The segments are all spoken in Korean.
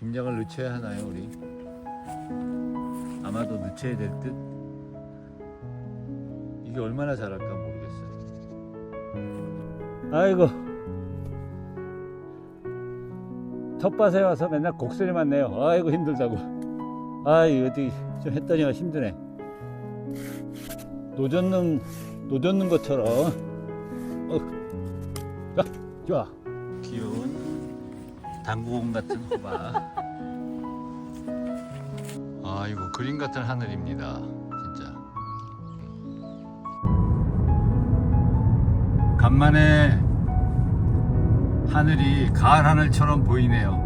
김장을 늦춰야 하나요, 우리? 아마도 늦춰야 될 듯. 이게 얼마나 잘할까 모르겠어요. 아이고, 텃밭에 와서 맨날 곡소리만 내요. 아이고 힘들다고. 아이 어디 좀 했더니 힘드네. 노젓는 것처럼. 자, 좋아. 귀여운 당구공 같은 호박. 아이고 그림 같은 하늘입니다. 진짜. 간만에 하늘이 가을 하늘처럼 보이네요.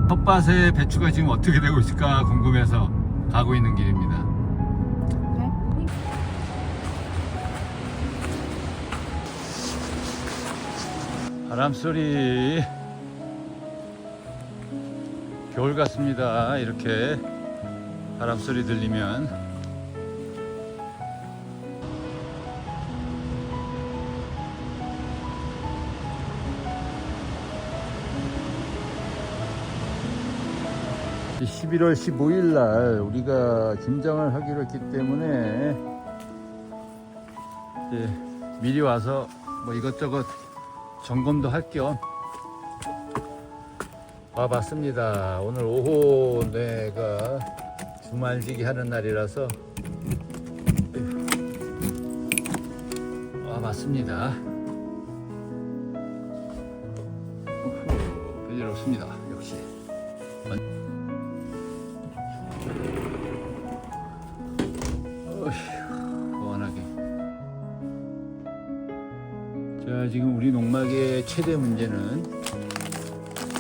텃밭에 배추가 지금 어떻게 되고 있을까 궁금해서 가고 있는 길입니다. 바람소리 겨울 같습니다. 이렇게 바람소리 들리면. 이제 11월 15일 날 우리가 김장을 하기로 했기 때문에 이제 미리 와서 뭐 이것저것 점검도 할 겸 와봤습니다. 오늘 오후 내가 주말지기 하는 날이라서 와봤습니다. 별일 없습니다. 역시. 시원하게. 자, 지금 우리 농막의 최대 문제는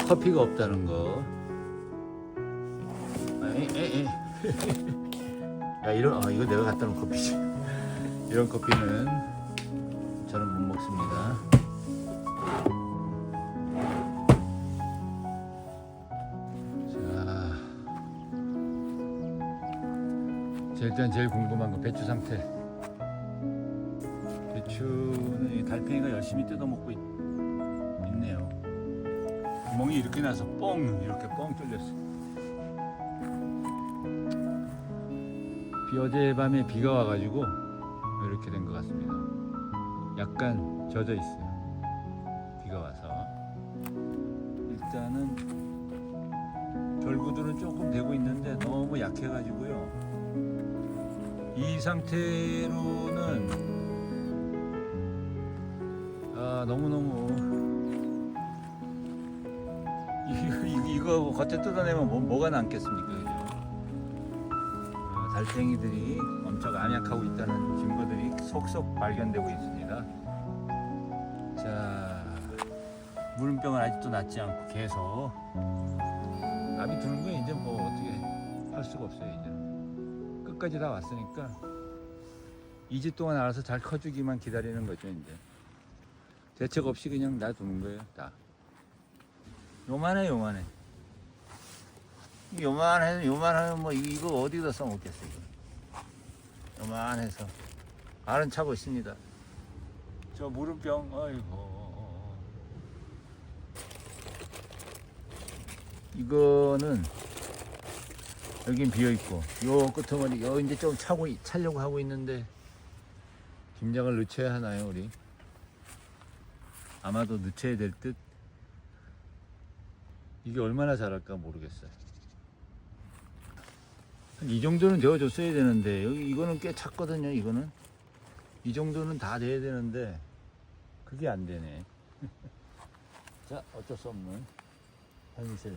커피가 없다는 거. 야, 이거 내가 갖다 놓은 커피지. 이런 커피는 저는 못 먹습니다. 자, 일단 제일 궁금한 건 배추 상태. 배추는 이 달팽이가 열심히 뜯어먹고 있네요. 구멍이 이렇게 나서 이렇게 뻥 뚫렸어. 어젯밤에 비가 와가지고 이렇게 된 것 같습니다. 약간 젖어 있어요. 비가 와서. 일단은 결구들은 조금 되고 있는데 너무 약해가지고요. 이 상태로는 너무너무 이거 겉에 뜯어내면 뭐가 남겠습니까? 그죠? 달팽이들이 엄청 암약하고 있다는 증거들이 속속 발견되고 있습니다. 자, 물음병은 아직도 낫지 않고 계속 암이 드는 거에 이제 뭐 어떻게 할 수가 없어요. 이제 끝까지 다 왔으니까 2주 동안 알아서 잘 커주기만 기다리는 거죠. 이제 대책 없이 그냥 놔두는 거예요. 다 요만해. 요만하면 뭐 이거 어디다 써먹겠어. 이거 요만해서 알은 차고 있습니다. 저 물음병, 아이고, 이거는 여긴 비어있고 요 끄트머리 요 이제 좀 차려고 하고 있는데 김장을 늦춰야 하나요, 우리? 아마도 늦춰야 될 듯. 이게 얼마나 잘할까 모르겠어요. 이 정도는 되어줬어야 되는데 이거는 꽤 찼거든요. 이거는 이 정도는 다 돼야 되는데 그게 안 되네. 자, 어쩔 수 없는 현실.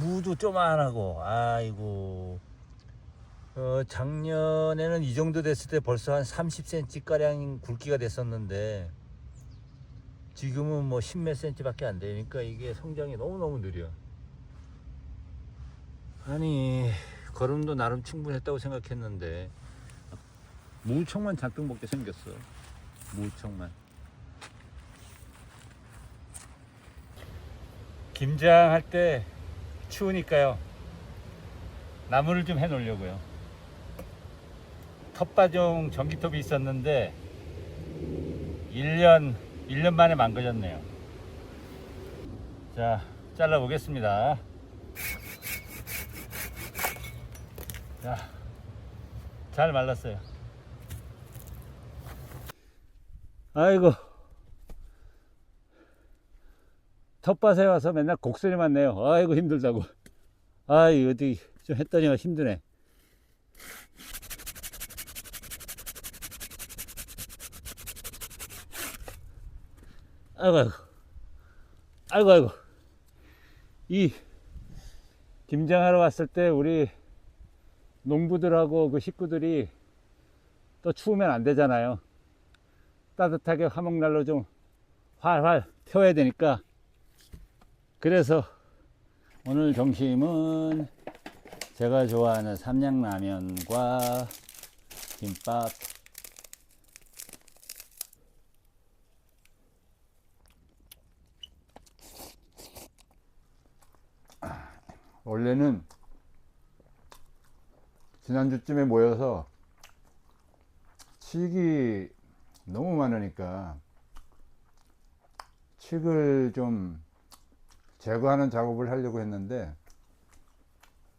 무도 쪼만하고. 아이고, 작년에는 이 정도 됐을 때 벌써 한 30cm 가량 굵기가 됐었는데 지금은 뭐 10몇 cm밖에 안 되니까 이게 성장이 너무너무 느려. 아니, 거름도 나름 충분했다고 생각했는데 무청만 잔뜩 먹게 생겼어. 무청만. 김장할 때 추우니까요, 나무를 좀 해 놓으려고요. 텃밭용 전기톱이 있었는데 1년 1년 만에 망가졌네요. 자, 잘라 보겠습니다. 자, 잘 말랐어요. 아이고, 텃밭에 와서 맨날 곡소리만 내요. 아이고, 힘들다고. 아이, 어디 좀 했더니 힘드네. 아이고, 아이고, 아이고, 아이고. 이 김장하러 왔을 때 우리 농부들하고 그 식구들이 또 추우면 안 되잖아요. 따뜻하게 화목난로 좀 활활 태워야 되니까. 그래서 오늘 점심은 제가 좋아하는 삼양라면과 김밥. 원래는 지난주쯤에 모여서 칡이 너무 많으니까 칡을 좀 제거하는 작업을 하려고 했는데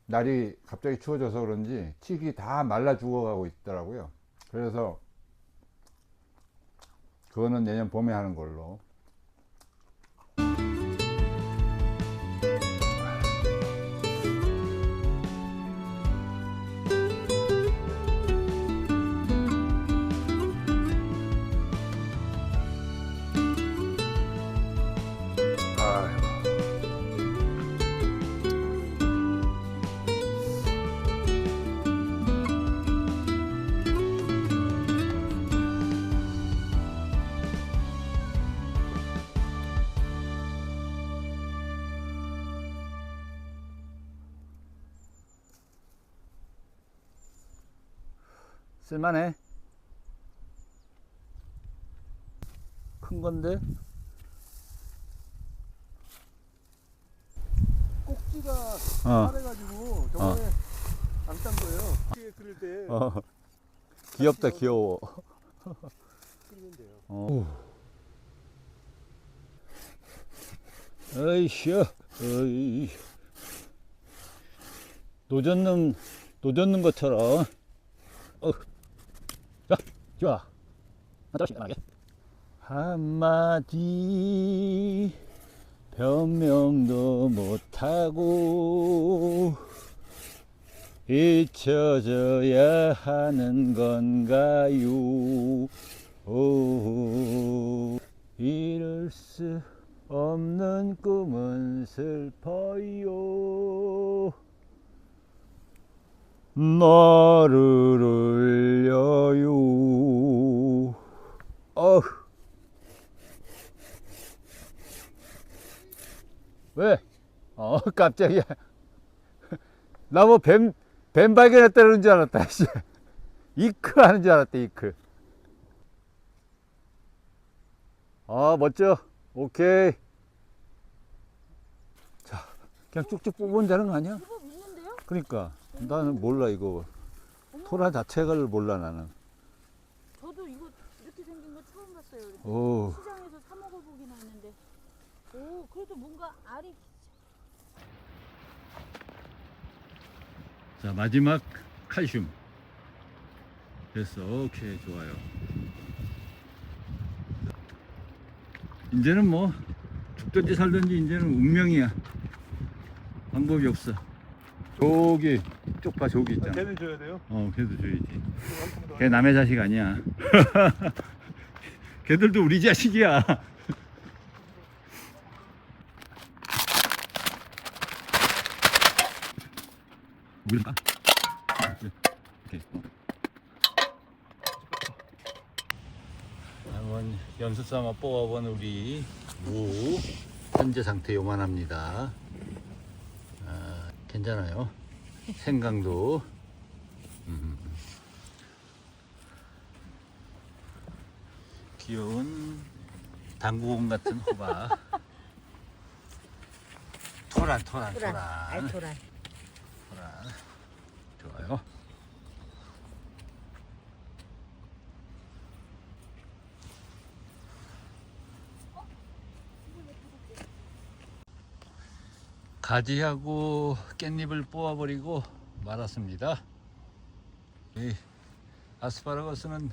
날이 갑자기 추워져서 그런지 칡이 다 말라 죽어가고 있더라고요. 그래서 그거는 내년 봄에 하는 걸로. 쓸만해. 큰 건데. 꼭지가 어. 빠래가지고 저번에 안 딴 거예요. 뒤에 그릴 때 귀엽다, 귀여워. 끓이면 돼요. 어이씨, 어이. 노젓는 것처럼. 자, 좋아. 하나씩 나가게. 한마디 변명도 못하고 잊혀져야 하는 건가요? 오, 이룰 수 없는 꿈은 슬퍼요. 너를 울려요. 어휴. 왜? 깜짝이야. 나 뭐 뱀 발견했다는 줄 알았다. 이크 하는 줄 알았다, 이크. 멋져. 오케이. 자, 그냥 쭉쭉 뽑으면 되는 거 아니야? 이거 있는데요? 그러니까. 나는 몰라, 이거. 토라 자체를 몰라, 나는. 저도 이거 이렇게 생긴 거 처음 봤어요. 이렇게. 오. 시장에서 사 먹어보긴 했는데, 오, 그래도 뭔가 알이. 자, 마지막 칼슘. 됐어. 오케이, 좋아요. 이제는 뭐 죽든지 살든지 이제는 운명이야. 방법이 없어. 저기 쪽 봐, 저기 있잖아. 걔는 줘야 돼요? 걔도 줘야지. 걔 남의 자식 아니야. 걔들도 우리 자식이야. 물까? 오케이. 한번 연습 삼아 뽑아본 우리 무 현재 상태 요만합니다. 괜찮아요. 생강도 귀여운 당구공 같은 호박. 토란. 알토란. 좋아요. 가지하고 깻잎을 뽑아버리고 말았습니다. 이 아스파라거스는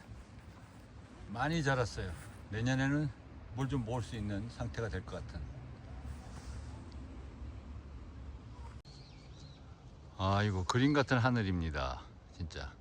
많이 자랐어요. 내년에는 물 좀 모을 수 있는 상태가 될 것 같은. 아이고, 그림 같은 하늘입니다. 진짜.